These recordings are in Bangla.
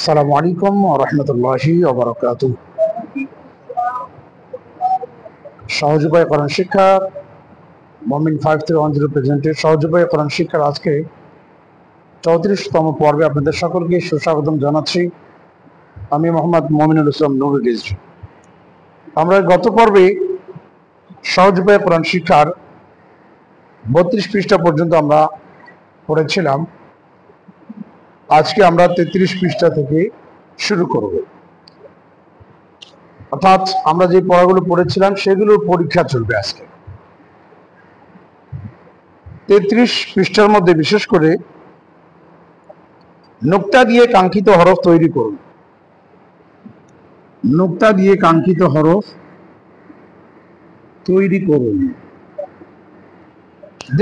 আসসালামু আলাইকুম ওয়া রাহমাতুল্লাহি ওয়া বারাকাতুহু। সহজ উপায়ে কোরআন শিক্ষা মুমিন 5310 প্রেজেন্টের সহজ উপায়ে কোরআন শিক্ষার আজকে 34তম পর্বে আপনাদের সকলকে সুস্বাগতম জানাচ্ছি। আমি মোহাম্মদ মুমিনুল ইসলাম নুরুল রিজভী। আমরা গত পর্বে সহজ উপায়ে কোরআন শিক্ষার 32 পৃষ্ঠা পর্যন্ত আমরা পড়েছিলাম। আজকে আমরা 33 পৃষ্ঠা থেকে শুরু করব। অর্থাৎ আমরা যে পড়াগুলো পড়েছিলাম সেগুলোর পরীক্ষা চলবে আজকে। 33 পৃষ্ঠার মধ্যে বিশেষ করে নুক্তা দিয়ে কাঙ্ক্ষিত হরফ তৈরি করুন। নুক্তা দিয়ে কাঙ্ক্ষিত হরফ তৈরি করুন।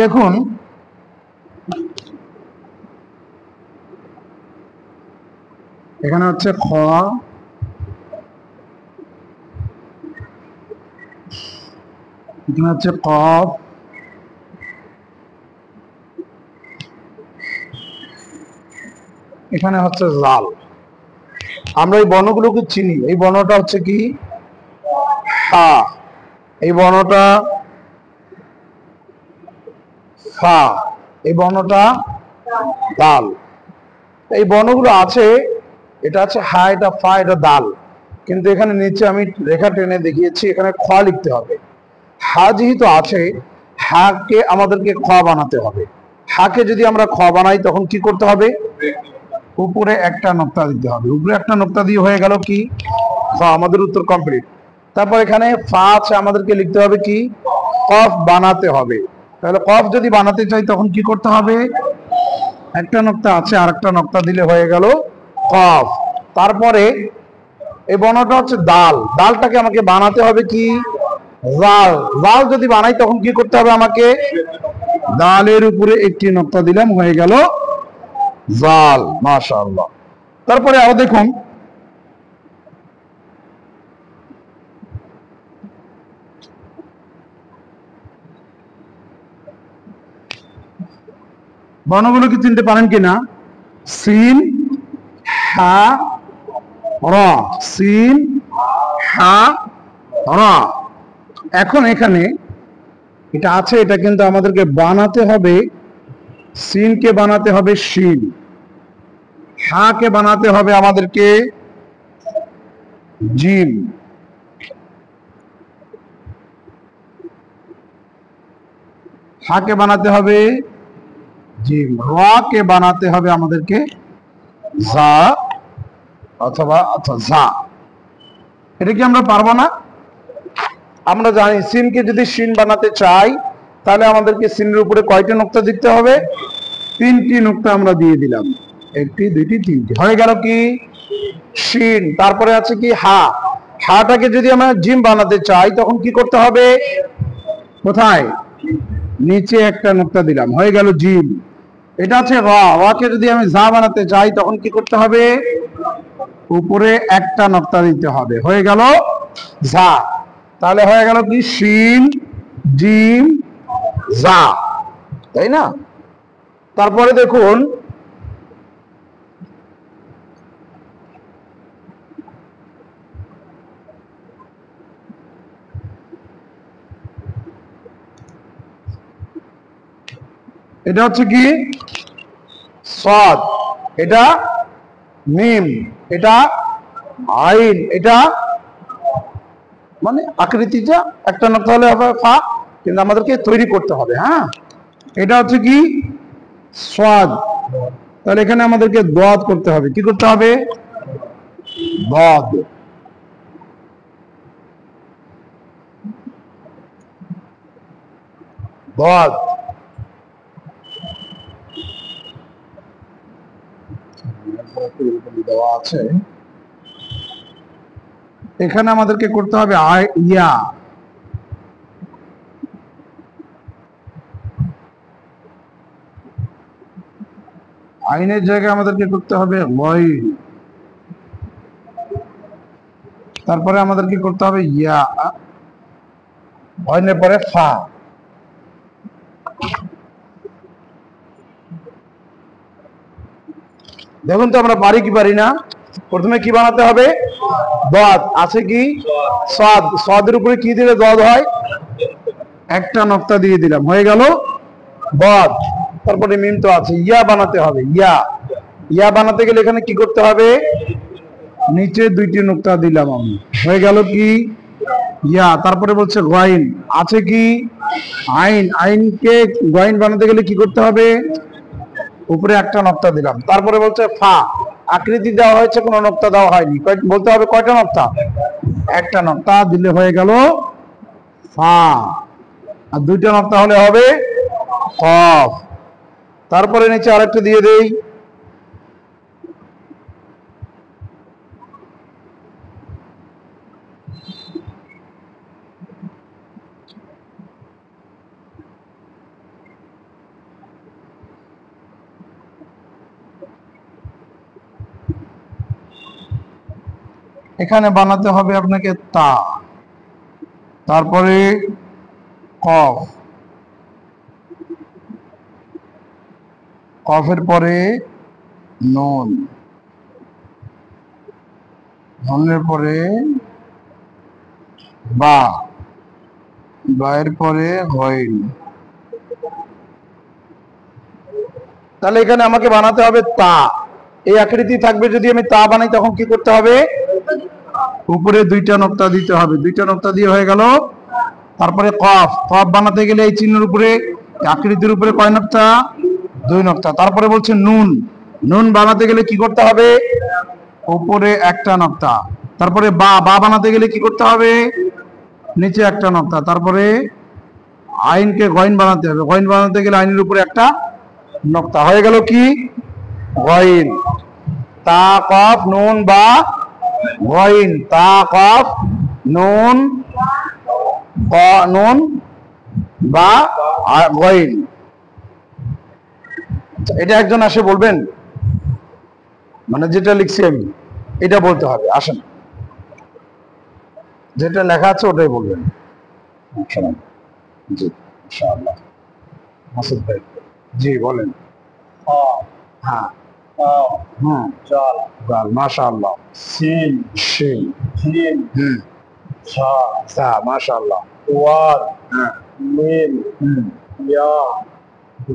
দেখুন, এখানে হচ্ছে খ, এখানে হচ্ছে কফ, এখানে হচ্ছে জাল। আমরা এই বর্ণগুলোকে চিনি। এই বর্ণটা হচ্ছে কি হা, এই বর্ণটা ফা, এই বর্ণটা দাল। এই বর্ণগুলো আছে, এটা আছে হা, এটা ফা, এটা দাল। কিন্তু এখানে নিচে আমি রেখা টেনে দেখিয়েছি, এখানে খ লিখতে হবে। হা যেহেতু আছে, হাকে আমাদেরকে খ বানাতে হবে। হাকে যদি আমরা খ বানাই তখন কি করতে হবে? উপরে একটা নোক্তা দিতে হবে। উপরে একটা নোক্তা দিয়ে হয়ে গেল কি খ, আমাদের উত্তর কমপ্লিট। তারপর এখানে ফা আছে, আমাদেরকে লিখতে হবে কি কফ বানাতে হবে। তাহলে কফ যদি বানাতে চাই তখন কি করতে হবে? একটা নোক্তা আছে, আর একটা নোক্তা দিলে হয়ে গেল কফ। তারপরে এই বর্ণটা হচ্ছে দাল। দালটাকে আমাকে বানাতে হবে কি জাল। জাল যদি বানাই তখন কি করতে হবে? আমাকে দালের উপরে একটি নোক্তা দিলাম, হয়ে গেল জাল। মাশাআল্লাহ। তারপরে আরো দেখুন, বর্ণগুলো কি চিনতে পারেন কিনা? সিন, হা, র। সিন, হা, র। এখন এখানে এটা আছে, এটা কিন্তু আমাদেরকে বানাতে হবে। সিনকে বানাতে হবে শিন, হাকে বানাতে হবে আমাদেরকে জিম, হাকে বানাতে হবে জিম, কে বানাতে হবে আমাদেরকে জা অথবা জা। এটা কি আমরা পারবো না? আমরা জানি সিনকে যদি শিন বানাতে চাই তাহলে আমাদেরকে সিনের উপরে কয়টি নোক্তা দিতে হবে? 3টি নোক্তা আমরা দিয়ে দিলাম। 1টি, 2টি, 3টি, হয়ে গেল কি শিন। তারপরে আছে কি হা। হাটাকে যদি আমরা জিম বানাতে চাই তখন কি করতে হবে? কোথায়? নিচে একটা নোক্তা দিলাম, হয়ে গেল জিম। এটা আছে র। কে যদি আমি জা বানাতে চাই তখন কি করতে হবে? উপরে একটা নোক্তা দিতে হবে, হয়ে গেল জা। তাহলে হয়ে গেল কি শিন, জিম, জা, তাই না? তারপরে দেখুন, এটা হচ্ছে কি সদ, এটা মিম, এটা আইন, এটা মানে আকৃতিটা একটা নোক্তা হলে হবে ফা, কিন্তু আমাদেরকে তৈরি করতে হবে। হ্যাঁ, এটা হচ্ছে কি সাদ। তাহলে এখানে আমাদেরকে দদ করতে হবে। কি করতে হবে? দদ। দদ। দেওয়া আছে, এখানে আমাদেরকে করতে হবে ইয়া। আইনের জায়গায় আমাদেরকে করতে হবে লয়। তারপরে আমাদেরকে করতে হবে ইয়া, আইনের পরে ফা। দেখুন তো আমরা পারি কি পারি না? প্রথমে কি বানাতে হবে? দদ আছে কি? সাদ, সাদের উপরে কি দিলে দদ হয়? একটা নক্তা দিয়ে দিলাম, হয়ে গেল বদ। তারপরে মিম তো আছে, ইয়া বানাতে হবে। ইয়া, ইয়া বানাতে গেলে এখানে কি করতে হবে? নিচে দুইটি নোক্তা দিলাম আমি, হয়ে গেল কি? ইয়া। তারপরে বলছে গয়েন আছে কি? আইন, আইনকে গয়েন বানাতে গেলে কি করতে হবে? উপরে একটা নোক্তা দিলাম। তারপরে বলছে ফা, আকৃতি দেওয়া হয়েছে, কোনো নোক্তা দেওয়া হয়নি, বলতে হবে কয়টা নোক্তা? একটা নোক্তা দিলে হয়ে গেল ফা, আর দুইটা নোক্তা হলে হবে কফ। তারপরে নিচে আরেকটা দিয়ে দেই, এখানে বানাতে হবে আপনাকে তা, তারপরে কফ, কফের পরে নুন, নুনের পরে বা, বায়ের পরে গইন। তাহলে এখানে আমাকে বানাতে হবে তা। এই আকৃতি থাকবে, যদি আমি তা বানাই তখন কি করতে হবে? উপরে দুইটা নোক্তা দিতে হবে, দুইটা নোক্তা দিয়ে হয়ে গেল। তারপরে কফ, কফ বানাতে গেলে এই চিহ্নের উপরে, আকৃতির উপরে কয় নোক্তা? দুই নোক্তা। তারপরে বলছে নুন, নুন বানাতে গেলে কি করতে হবে? উপরে একটা নোক্তা। তারপরে বা, বা বানাতে গেলে কি করতে হবে? নিচে একটা নোক্তা। তারপরে আইনকে গয়েন বানাতে হবে, গয়েন বানাতে গেলে আইনের উপরে একটা নোক্তা, হয়ে গেল কি? গয়েন। তা কফ নুন বা গয়েন, তা কফ নুন নুন বা গয়েন। এটা একজন আসে বলবেন, মানে যেটা লিখছি আমি এটা বলতে হবে। আসেন, যেটা লেখা আছে ওটাই বলবেন। জি ইনশাআল্লাহ। মাসুদ ভাই, জি বলেন। হ্যাঁ, হুম, জাল, জাল, মাশাআল্লাহ। সিন, শিন, জিম, সা, সা, মাশাআল্লাহ। ওয়াল, হ্যাঁ, মিম, ইয়া,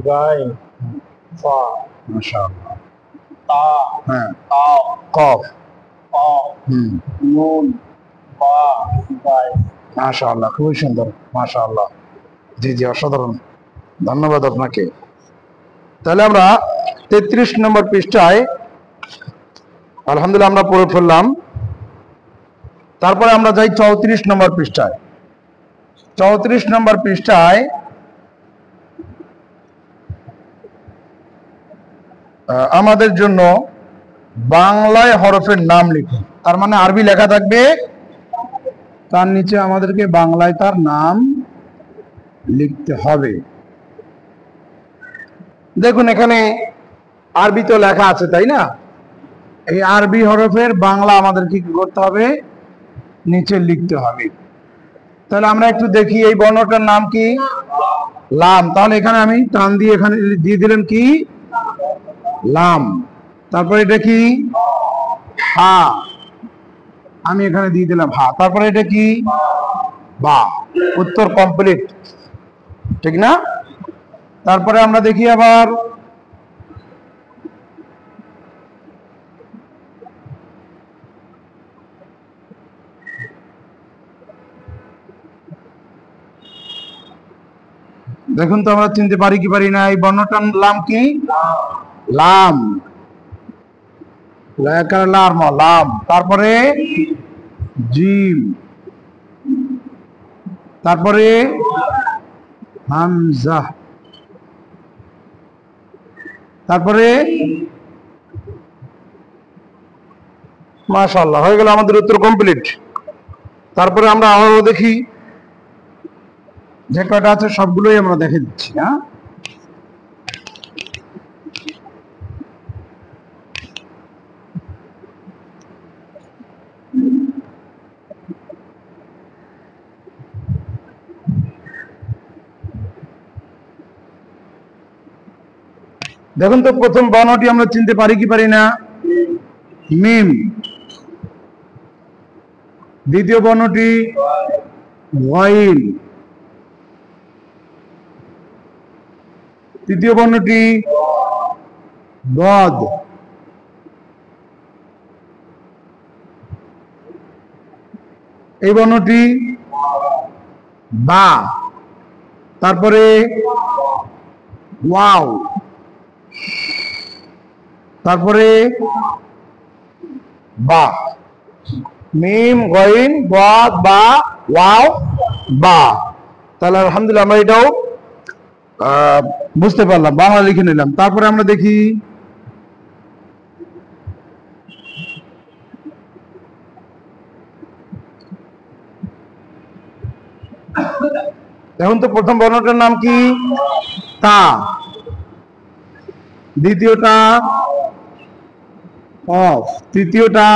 গাইন, ফা, মাশাআল্লাহ। তা, হ্যাঁ, তা, কফ, নুন, বা, গাইন। মাশাআল্লাহ, খুবই সুন্দর, মাশাআল্লাহ। জি জি, অসাধারণ, ধন্যবাদ আপনাকে। তাহলে আমরা 33 নম্বর পৃষ্ঠায় আলহামদুলিল্লাহ আমরা পড়ে ফেললাম। তারপরে আমরা যাই 34 নম্বর পৃষ্ঠায়। 34 নম্বর পৃষ্ঠায় আমাদের জন্য বাংলায় হরফের নাম লিখুন। তার মানে আরবি লেখা থাকবে, তার নিচে আমাদেরকে বাংলায় তার নাম লিখতে হবে। দেখুন এখানে আরবি তো লেখা আছে, তাই না? এই আরবি হরফের বাংলা আমাদের কি করতে হবে? নিচে লিখতে হবে। তাহলে আমরা একটু দেখি, এই বর্ণটার নাম কি? লাম। তাহলে এখানে আমি টান দিয়ে এখানে দিয়ে দিলাম কি? লাম। তারপরে এটা কি? হা, আমি এখানে দিয়ে দিলাম হা। তারপরে এটা কি? বা। উত্তর কমপ্লিট, ঠিক না? তারপরে আমরা দেখি আবার, দেখুন তো আমরা চিনতে পারি কি পারি না? এই বর্ণটার নাম কি? লাম, লাম। তারপরে জিম, তারপরে হামজা, তারপরে মাশাআল্লাহ, হয়ে গেল আমাদের উত্তর কমপ্লিট। তারপরে আমরা আরো দেখি, যে কয়টা আছে সবগুলোই আমরা দেখে দিচ্ছি। হ্যাঁ, দেখুন তো প্রথম বর্ণটি আমরা চিনতে পারি কি পারি না? মিম। দ্বিতীয় বর্ণটি গইন, তৃতীয় বর্ণটি বদ, এই বর্ণটি বা, তারপরে ওয়াও, তারপরে বা, মিম গইন বদ বা ওয়াও বা। তাহলে আলহামদুলিল্লাহ আমরা এটাও বুঝতে পারলাম, বাংলা লিখে নিলাম। তারপরে আমরা দেখি এখন তো প্রথম বর্ণটার নাম কি? তা, দ্বিতীয়টা অফ, তৃতীয়টা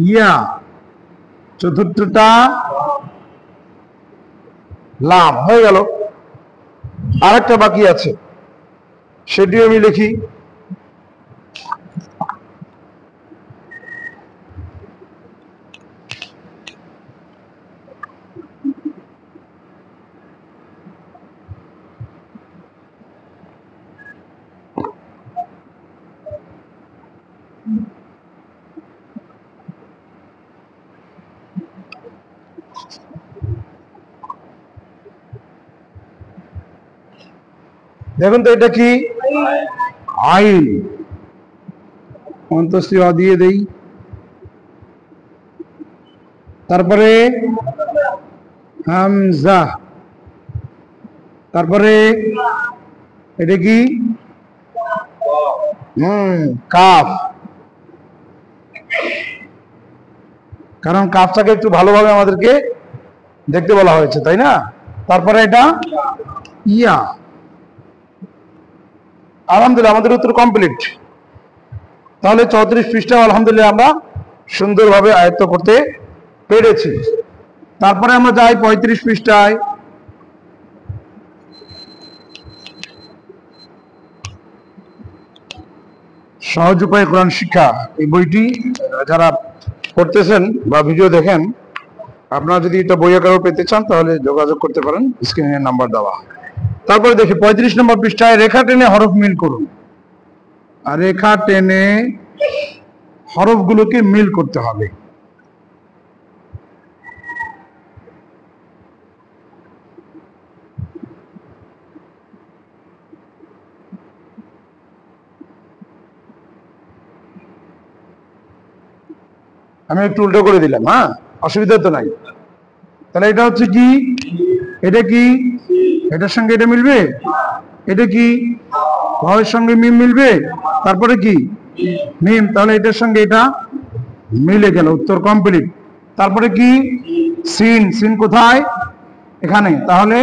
ইয়া, চতুর্থটা লাম। হয়ে গেল। আরেকটা বাকি আছে, সেটিও আমি লিখি। দেখুন তো এটা কি? আইন। অন্তঃস্থ দিয়ে দেই। তারপরে হামজা, তারপরে এটা কি? কাফ, কারণ কাফটাকে একটু ভালোভাবে আমাদেরকে দেখতে বলা হয়েছে, তাই না? তারপরে এটা ইয়া। আলহামদুলিল্লাহ আমাদের উত্তর কমপ্লিট। তাহলে 34 পৃষ্ঠা আলহামদুলিল্লাহ আমরা সুন্দরভাবে আয়ত্ত করতে পেরেছি। তারপরে আমরা যাই 35 পৃষ্ঠায়। সহজ উপায়ে কোরআন শিক্ষা, এই বইটি যারা পড়তেছেন বা ভিডিও দেখেন, আপনারা যদি এটা বই আকারে পেতে চান তাহলে যোগাযোগ করতে পারেন, স্ক্রিনে নাম্বার দেওয়া। তারপরে দেখি 35 নম্বর পৃষ্ঠায় রেখা টেনে হরফ মিল করুন। আর রেখা টেনে হরফগুলোকে মিল করতে হবে। আমি একটু উল্টো করে দিলাম, হ্যাঁ, অসুবিধা তো নাই। তাহলে এটা হচ্ছে কি? এটা কি? এটার সঙ্গে এটা মিলবে? এটা কি? ভাবের সঙ্গে মিম মিলবে? তারপরে কি? মিম। তাহলে এটার সঙ্গে এটা মিলে গেল, উত্তর কমপ্লিট। তারপরে কি? সিন। সিন কোথায়? এখানে। তাহলে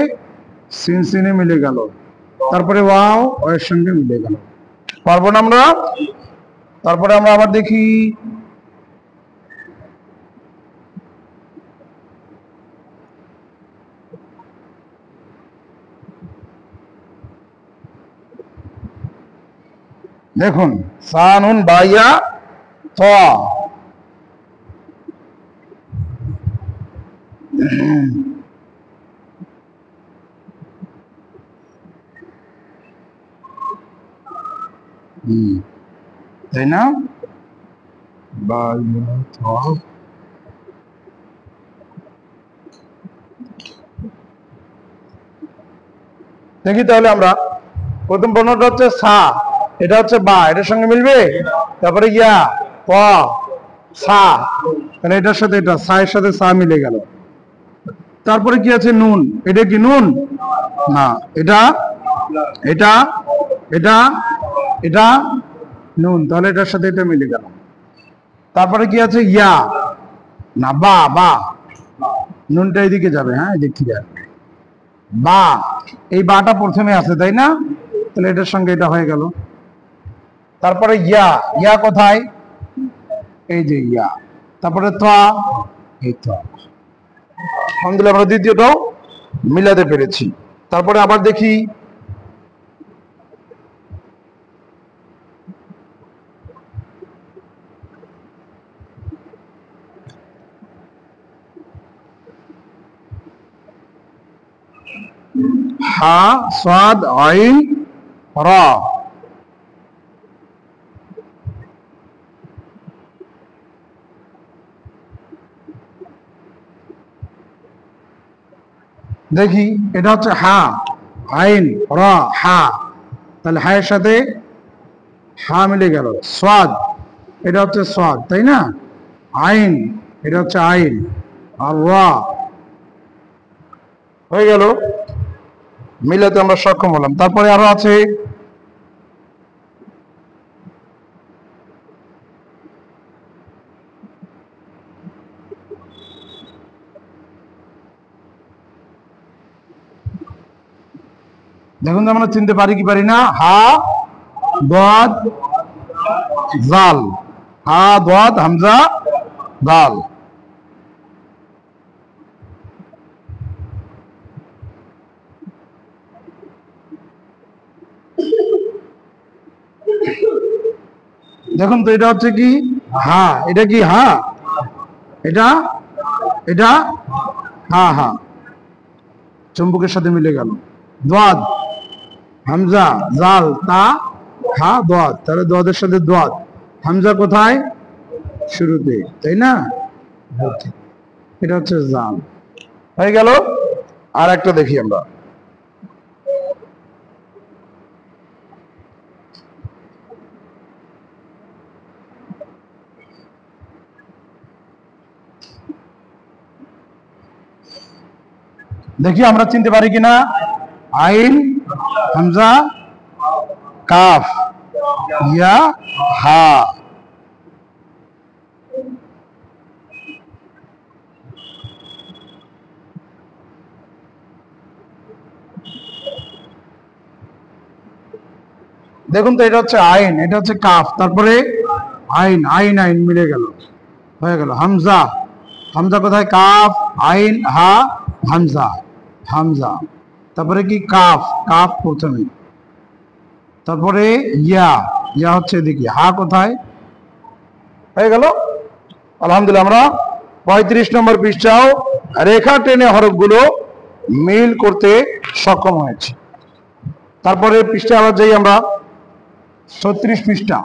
সিন সিনে মিলে গেল। তারপরে ওয়াও, ওয়ের সঙ্গে মিলে গেল। পারবো না আমরা? তারপরে আমরা আবার দেখি দেখুন, সানুন বাইয়া ত, তাই না? বাইয়া ত। দেখি তাহলে আমরা প্রথম বর্ণটা হচ্ছে সা, এটা হচ্ছে বা, এটার সঙ্গে মিলবে? তারপরে ইয়া, প, সা, তাহলে এটার সাথে এটা, সা এর সাথে সা মিলে গেল। তারপরে কি আছে? নুন। এটা কি নুন? না, এটা এটা এটা এটা নুন, তাহলে এটার সাথে এটা মিলে গেল। তারপরে কি আছে? ইয়া, না বা, বা, নুনটা এদিকে যাবে, হ্যাঁ দেখি বা, এই বাটা প্রথমে আছে, তাই না? তাহলে এটার সঙ্গে এটা হয়ে গেল। তারপরে ইয়া, ইয়া কোথায়? এই যে ইয়া। তারপরে ত, এই ত। আলহামদুলিল্লাহ আমরা দ্বিতীয়টাও মিলাতে পেরেছি। তারপরে আবার দেখি হা সাদ আইন রা। দেখি এটা হচ্ছে হা, আইন রা হা, তাহলে হায়ের সাথে হা মিলে গেল। সাদ এটা হচ্ছে সাদ, তাই না? আইন এটা হচ্ছে আইন, আর রা হয়ে গেল, মিলাতে আমরা সক্ষম হলাম। তারপরে আরো আছে দেখুন তো আমরা চিনতে পারি কি পারি না? হা দাদ জাল, হা দাদ হামজা দাল। দেখুন তো এটা হচ্ছে কি হা, এটা কি হা, এটা এটা হা হা, চুম্বকের সাথে মিলে গেল। দাদ হামজা জাল তা হা দাদ, তাহলে দাদের সাথে দাদ, হামজা কোথায়? শুরুতে, তাই না? এটা হচ্ছে জাল, হয়ে গেল। আর একটা দেখি আমরা, দেখি আমরা চিনতে পারি কিনা। আইন হামজা কাফ ইয়া হা। দেখুন তো এটা হচ্ছে আইন, এটা হচ্ছে কাফ, তারপরে আইন আইন আইন মিলে গেল, হয়ে গেল হামজা। হামজা কোথায়? কাফ আইন হা হামজা, হামজা। তারপরে কি কাফ, কাফ প্রথমে, তারপরে ইয়া, ইয়া হচ্ছে এদিকে, হা কোথায়? হয়ে গেল। আলহামদুলিল্লাহ আমরা 35 নম্বর পৃষ্ঠাও রেখা টেনে হরফগুলো মিল করতে সক্ষম হয়েছি। তারপরে পৃষ্ঠা আবার যাই আমরা, 36 পৃষ্ঠা।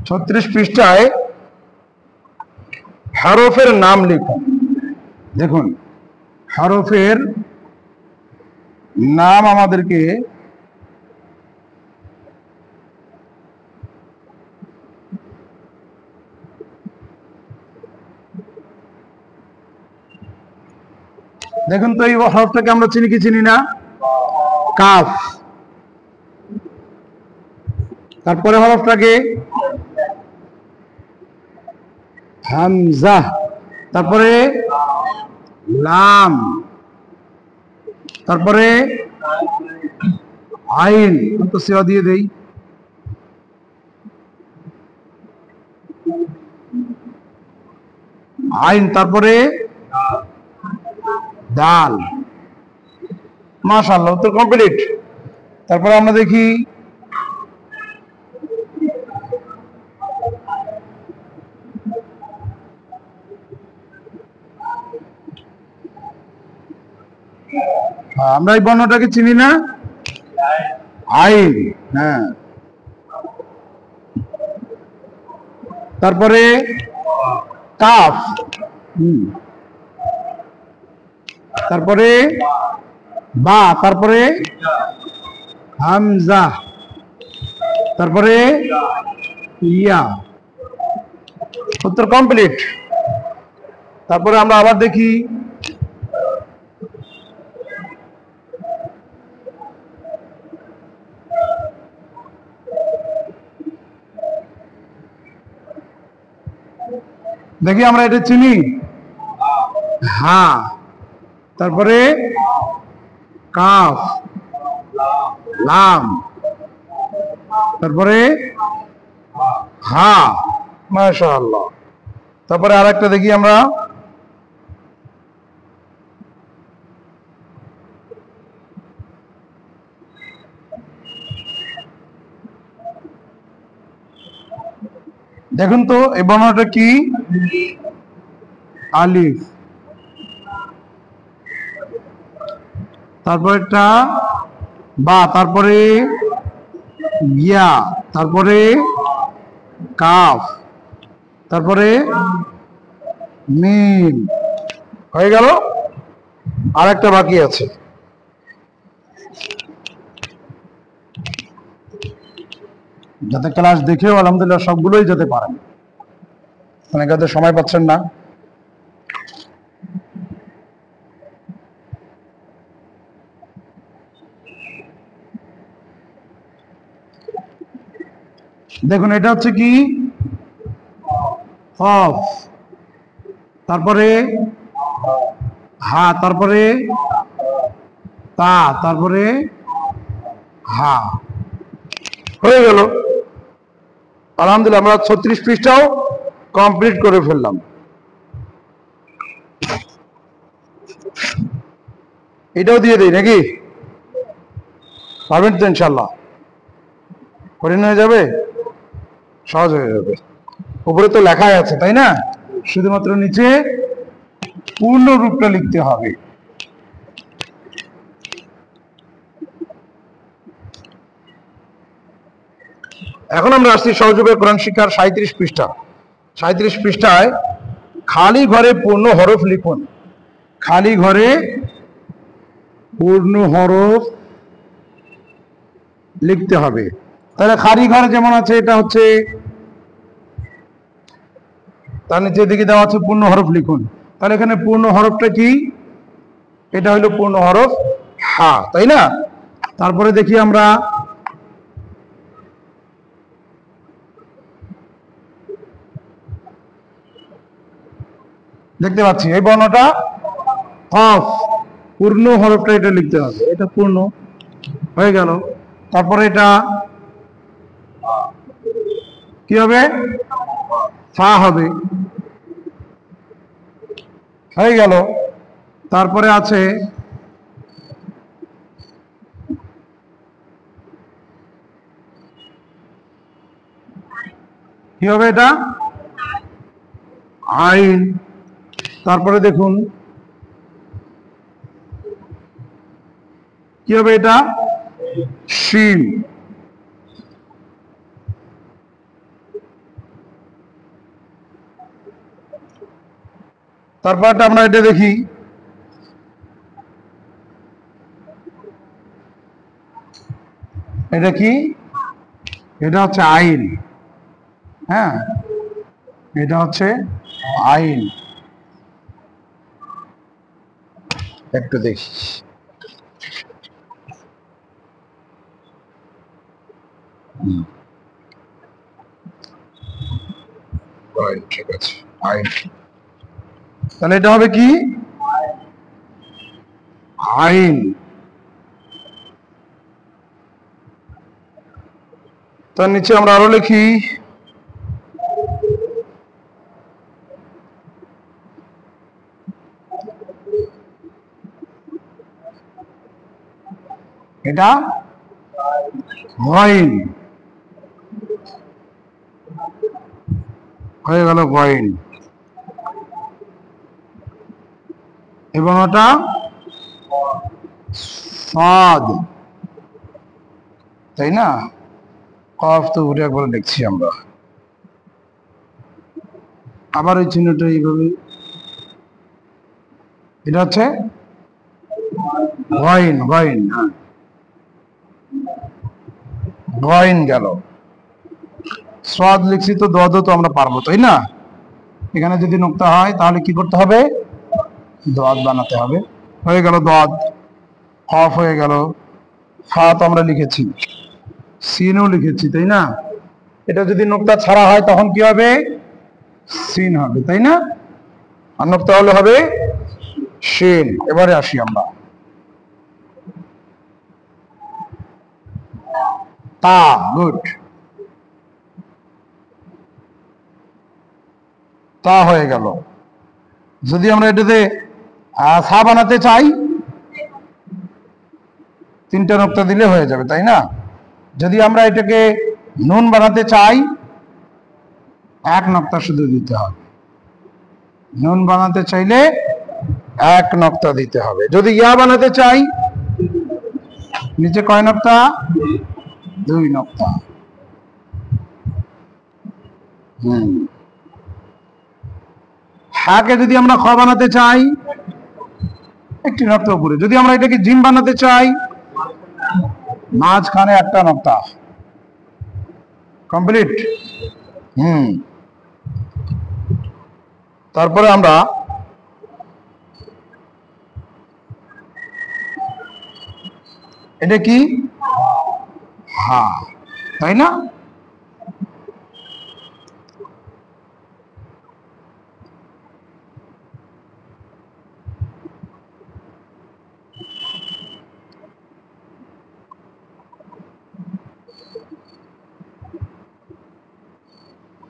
ছত্রিশ পৃষ্ঠায় হরফের নাম লিখুন। দেখুন হরফের নাম আমাদেরকে দেখুন তো এই হরফটাকে আমরা চিনি কি চিনি না? কাফ। তারপরে হরফটাকে হামজা, তারপরে লাম, তারপরে আইন, তো সেবা দিয়ে দেই, আইন, তারপরে দাল। মাশাআল্লাহ, উত্তর কমপ্লিট। তারপরে আমরা দেখি আমরা এই বর্ণটাকে চিনি না? আইন, হ্যাঁ। তারপরে কাফ, তারপরে বা, তারপরে হামজা, তারপরে ইয়া, উত্তর কমপ্লিট। তারপরে আমরা আবার দেখি দেখি আমরা এটা চিনি, হা, তারপরে কাফ, লাম, তারপরে হা। মাশাআল্লাহ। তারপরে আর একটা দেখি আমরা, দেখুন তো এই বর্ণটা কি? আলিফ। তারপর একটা বা, তারপরে ইয়া, তারপরে কাফ, তারপরে মিম। হয়ে গেল। আর একটা বাকি আছে। যাতে ক্লাস দেখেও আলহামদুলিল্লাহ সবগুলোই যেতে পারেন, অনেকে সময় পাচ্ছেন না। দেখুন এটা হচ্ছে কি? কফ, তারপরে হা, তারপরে তা, তারপরে হা। হয়ে গেল। আলহামদুলিল্লাহ আমরা 36 পৃষ্ঠাও কমপ্লিট করে ফেললাম। এটাও দিয়ে দিই নাকি? পারবেন তো ইনশাল্লাহ? কঠিন হয়ে যাবে? সহজ হয়ে যাবে। উপরে তো লেখাই আছে তাই না? শুধুমাত্র নিচে পূর্ণ রূপটা লিখতে হবে। এখন আমরা আসছি সহযোগে কোরআন শিক্ষার 37 পৃষ্ঠা। 37 পৃষ্ঠায় খালি ঘরে পূর্ণ হরফ লিখুন। খালি ঘরে পূর্ণ হরফ লিখতে হবে। তাহলে খালি ঘরে যেমন আছে এটা হচ্ছে, তার নিচে দিকে দেওয়া আছে পূর্ণ হরফ লিখুন। তাহলে এখানে পূর্ণ হরফটা কি? এটা হলো পূর্ণ হরফ হা, তাই না? তারপরে দেখি আমরা দেখতে পাচ্ছি এই বর্ণটা কফ, পূর্ণ হরফটা এটা লিখতে হবে। এটা পূর্ণ হয়ে গেল। তারপরে এটা কি হবে? ফা হবে। হয়ে গেল। তারপরে আছে কি হবে? এটা আইন। তারপরে দেখুন কি হবে? এটা শিন। তারপরটা আমরা এটা দেখি, এটা কি? এটা হচ্ছে আইন। হ্যাঁ, এটা হচ্ছে আইন। একটু দেখি। ঠিক আছে, আইন। তাহলে এটা হবে কি? আইন। তার নিচে আমরা আরো লিখি এটা গইন। হয়ে গেল গইন। এবং ওটা সাদ, তাই না? কফ তো উঠে একবার লিখছি আমরা। আবার ওই চিহ্নটা এইভাবে, এটা হচ্ছে গইন। গইন, হ্যাঁ, গইন গেল। সাদ লিখছি তো, দদ তো আমরা পারবো তাই না? এখানে যদি নোক্তা হয় তাহলে কি করতে হবে? দদ বানাতে হবে। হয়ে গেল দদ। কফ হয়ে গেল। ফা তো আমরা লিখেছি, সিনও লিখেছি তাই না? এটা যদি নোক্তা ছাড়া হয় তখন কি হবে? সিন হবে তাই না? আর নোক্তা হলে হবে শিন। এবারে আসি আমরা তা। গুড। তা হয়ে গেল। যদি আমরা এটাতে সা বানাতে চাই, 3টে নোক্তা দিলে হয়ে যাবে তাই না? যদি আমরা এটাকে নুন বানাতে চাই এক নক্তা শুধু দিতে হবে। নুন বানাতে চাইলে এক নক্তা দিতে হবে। যদি ইয়া বানাতে চাই নিচে কয় নক্তা? 2 নক্তা। হাকে যদি আমরা খ বানাতে চাই একটি নক্তা উপরে। যদি আমরা এটাকে জিম বানাতে চাই মাঝখানে একটা নক্তা। কমপ্লিট। তারপরে আমরা এটা কি? হা, তাই না?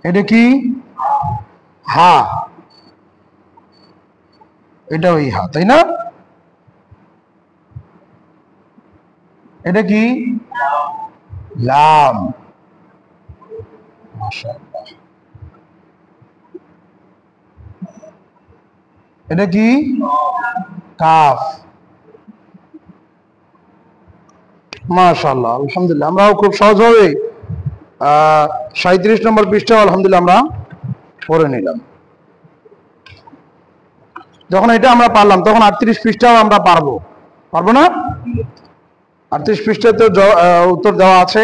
এটা কি? হা, এটা ওই হা, তাই না? এটা কি? লাম। মাশাআল্লাহ। এটা কি? কাফ। মাশাআল্লাহ, আলহামদুলিল্লাহ। আমরাও খুব সহজভাবে 37 নম্বর পৃষ্ঠা আলহামদুলিল্লাহ আমরা পড়ে নিলাম। যখন এটা আমরা পারলাম তখন 38 পৃষ্ঠাও আমরা পারবো না? 38 পৃষ্ঠাতে উত্তর দেওয়া আছে।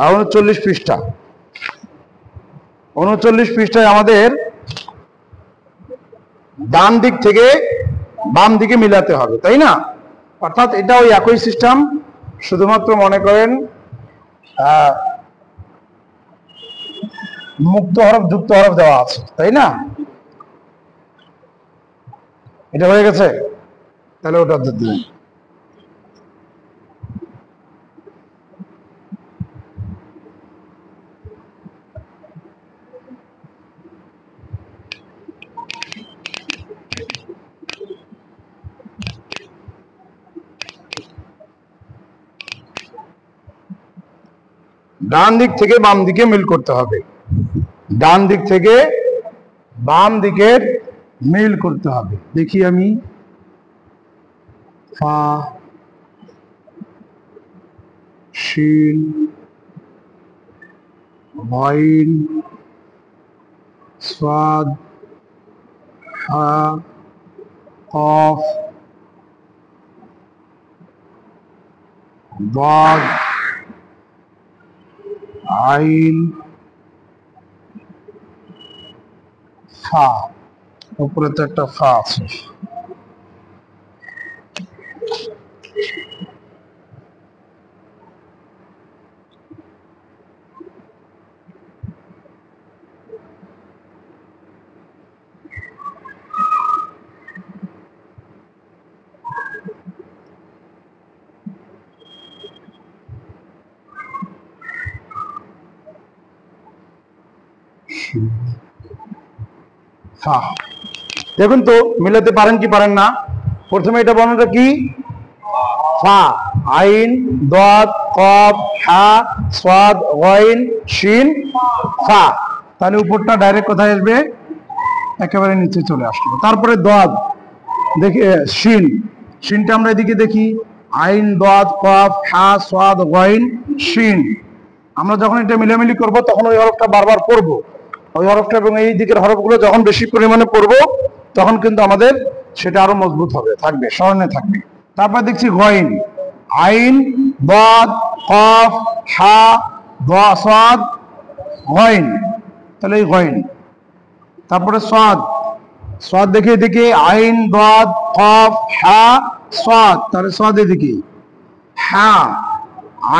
39 পৃষ্ঠা। 39 পৃষ্ঠায় আমাদের ডান দিক থেকে বাম দিকে মিলাতে হবে, তাই না? অর্থাৎ এটা ওই একই সিস্টেম, শুধুমাত্র মনে করেন মুক্ত হরফ যুক্ত হরফ দেওয়া আছে, তাই না? এটা হয়ে গেছে, তাহলে ওটা দিন। ডান দিক থেকে বাম দিকে মিল করতে হবে। ডান দিক থেকে বাম দিকের মিল করতে হবে। দেখি আমি ফা, শিন, গাইন, সাদ, হা, কফ, দাদ, আইন, ফা। উপরে তো একটা ফা আছে। দেখুন তো মিলাতে পারেন কি পারেন না। প্রথমে এটা বর্ণটা কি? ফা, আইন, দাদ, কফ, হা, সাদ, গাইন, শিন, ফা। তাহলে উপরটা ডাইরেক্ট কোথায় আসবে? একেবারে নিচে চলে আসলো। তারপরে দাদ, দেখি শিন, শিনটা আমরা এদিকে দেখি। আইন, দাদ, কফ, হা, সাদ, গাইন, শিন। আমরা যখন এটা মিলামিলি করব তখন ওই হরফটা বারবার পড়বো। ওই হরফটা এবং এই দিকের হরফগুলো যখন বেশি পরিমাণে পড়বো তখন কিন্তু আমাদের সেটা আরো মজবুত হবে, থাকবে, স্মরণে থাকবে। তারপর দেখছি গইন, আইন, দাদ, কফ, হা, সাদ, গইন। তাহলে এই গইন। তারপরে সাদ, সাদ দেখে এদিকে, আইন, দাদ, কফ, হা, সাদ। তাহলে সাদ এদিকে, হা,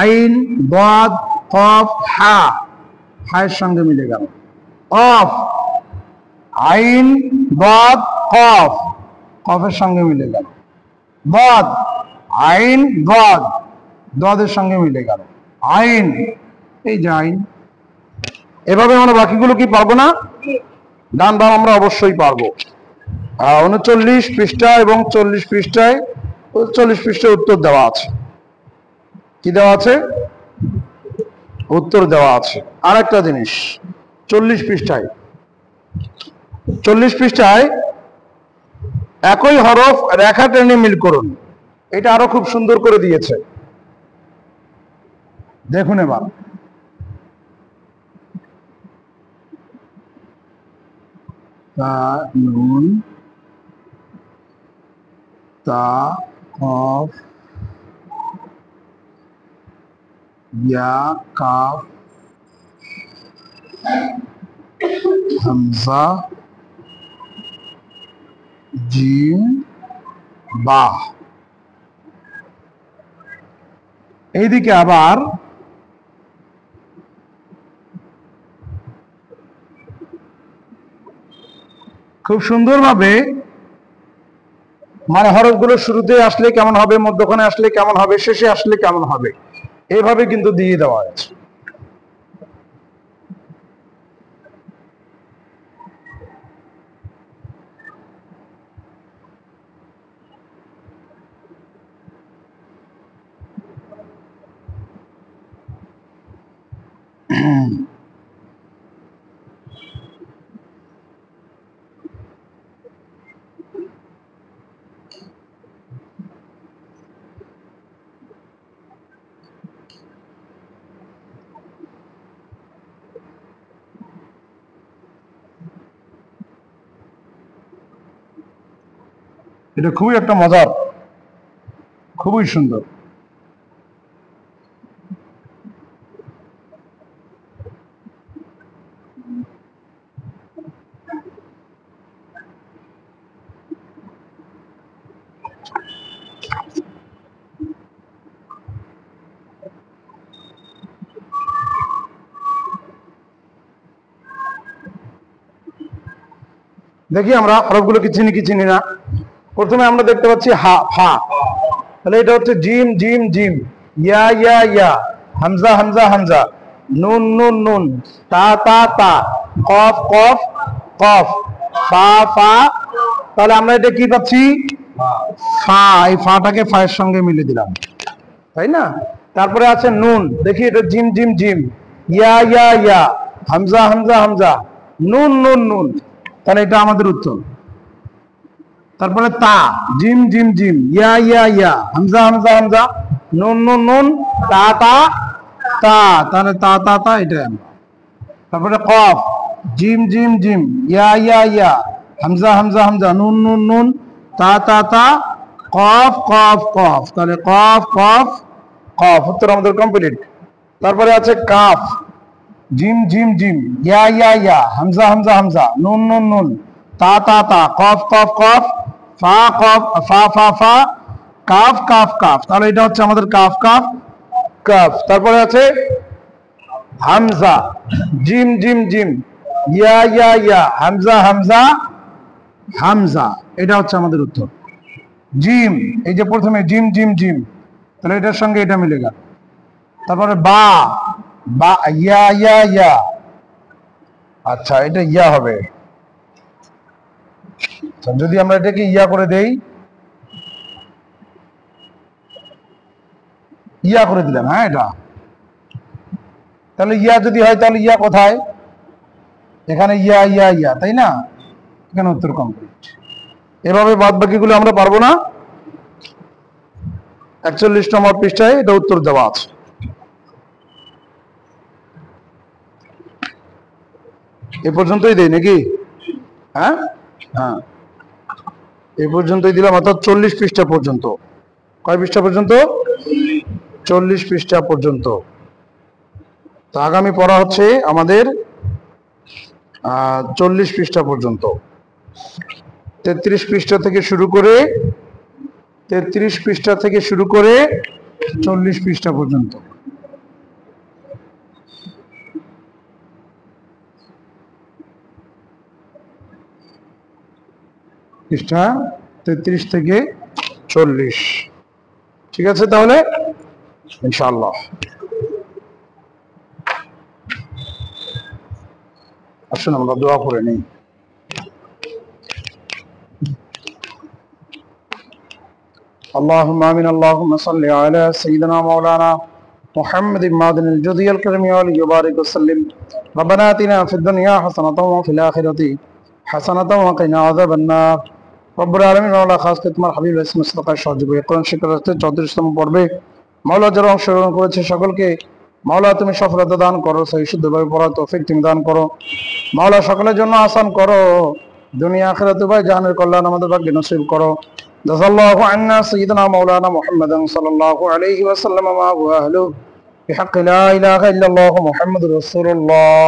আইন, দাদ, কফ, হা, হায়ের সঙ্গে মিলে গেল। কফ, আইন, দাদ, কফ, কফের সঙ্গে মিলে গেল। দাদ, আইন, দাদ, দাদের সঙ্গে মিলে গেল। আইন, এই যে আইন। এভাবে আমরা বাকিগুলো কি পারবো না? ডান বাম আমরা অবশ্যই পারবো। 39 পৃষ্ঠা এবং 40 পৃষ্ঠায় 40 পৃষ্ঠায় উত্তর দেওয়া আছে। কি দেওয়া আছে? উত্তর দেওয়া আছে। আর একটা জিনিস, 40 পৃষ্ঠায় 40 পৃষ্ঠায় একই হরফ রেখা টেনে মিল করুন। এটা আরো খুব সুন্দর করে দিয়েছে, দেখুন এবার। তা নুন তা কফ ইয়া কাফ হামজা জিম বা। এইদিকে আবার খুব সুন্দরভাবে মানে হরফগুলো শুরুতে আসলে কেমন হবে, মধ্যখানে আসলে কেমন হবে, শেষে আসলে কেমন হবে, এইভাবে কিন্তু দিয়ে দেওয়া আছে। এটা খুবই একটা মজার, খুবই সুন্দর। দেখি আমরা হরফগুলো কি চিনি কি চিনি না। প্রথমে আমরা দেখতে পাচ্ছি হা ফা, তাহলে এটা হচ্ছে জিম জিম জিম, ইয়া ইয়া ইয়া, হামজা হামজা হামজা, নুন নুন নুন, তা তা তা, কফ কফ কফ, ফা ফা। তাহলে আমরা এটা কি পাচ্ছি? ফা। এই ফাটাকে ফায়ের সঙ্গে মিলে দিলাম, তাই না? তারপরে আছে নুন, দেখি এটা জিম জিম জিম, ইয়া ইয়া ইয়া, হামজা হামজা হামজা, নুন নুন নুন, তাহলে এটা আমাদের উত্তর। তারপরে তা, জিম জিম জিম, ইয়া ইয়া ইয়া, হামজা হামজা হামজা, নুন নুন নুন, তা তা তা, তাহলে তা তা তা, এটা। তারপরে কফ, জিম জিম জিম, ইয়া ইয়া ইয়া, হামজা হামজা হামজা, নুন নুন নুন, তা তা তা, কফ কফ কফ, তাহলে কফ কফ কফ, উত্তর আমাদের কমপ্লিট। তারপরে আছে কাফ, জিম জিম জিম, ইয়া ইয়া ইয়া, হামজা হামজা হামজা, নুন নুন নুন, তা তা তা, কফ কফ কফ, ফা কফ ফা ফা ফা, কাফ কাফ কাফ, তাহলে এটা হচ্ছে আমাদের কাফ কাফ কাফ। তারপরে আছে হামজা, জিম জিম জিম, ইয়া ইয়া ইয়া, হামজা হামজা হামজা, এটা হচ্ছে আমাদের উত্তর। জিম, এই যে প্রথমে জিম জিম জিম, তাহলে এটার সঙ্গে এটা মিলে গেল। তারপরে বা বা, ইয়া ইয়া ইয়া, আচ্ছা এটা ইয়া হবে। যদি আমরা এটাকে ইয়া করে দেই, ইয়া করে দিলাম, হ্যাঁ এটা, তাহলে ইয়া যদি হয় তাহলে ইয়া কোথায়? এখানে ইয়া ইয়া ইয়া, তাই না? এখানে উত্তর কমপ্লিট। এভাবে বাদ বাকিগুলো আমরা পারবো না। 41 নম্বর পৃষ্ঠায় এটা উত্তর দেওয়া আছে। এ পর্যন্তই দেই নাকি? হ্যাঁ হ্যাঁ, এ পর্যন্তই দিলাম, অর্থাৎ 40 পৃষ্ঠা পর্যন্ত। কয় পৃষ্ঠা পর্যন্ত? 40 পৃষ্ঠা পর্যন্ত। তো আগামী পড়া হচ্ছে আমাদের 40 পৃষ্ঠা পর্যন্ত। 33 পৃষ্ঠা থেকে শুরু করে 33 পৃষ্ঠা থেকে শুরু করে 40 পৃষ্ঠা পর্যন্ত। পৃষ্ঠা 33 থেকে 40। ঠিক আছে, তাহলে ইনশাআল্লাহ আসুন আমরা দোয়া করে নিই। اللهم آمين اللهم صل على سيدنا مولانا محمد معدن الجودي الكريم وبارك وسلم ربنا آتنا في الدنيا حسنة وفي الآخرة حسنة وقنا عذاب النار رب العالمين মাওলা খাস করে তোমার হাবিব ইসলাম সাদাকার সহযোগী কোরআন শিক্ষার 34তম পর্বে মাওলা যারা অংশগ্রহণ করেছে সকলকে মাওলা তুমি সফলতা দান করো, সহি শুদ্ধভাবে পড়ার তৌফিক তুমি দান করো। মাওলা সকলের জন্য আসান করো, দুনিয়া আখিরাতে উভয় জাহানের কল্যাণ আমাদের ভাগ্যে নসিব করো। জাযাল্লাহু আন্না সাইয়্যিদানা মাওলানা মুহাম্মাদান সাল্লাল্লাহু আলাইহি ওয়াসাল্লাম ওয়া আহলু বিহাক্কি লা ইলাহা ইল্লাল্লাহু মুহাম্মাদুর রাসূলুল্লাহ।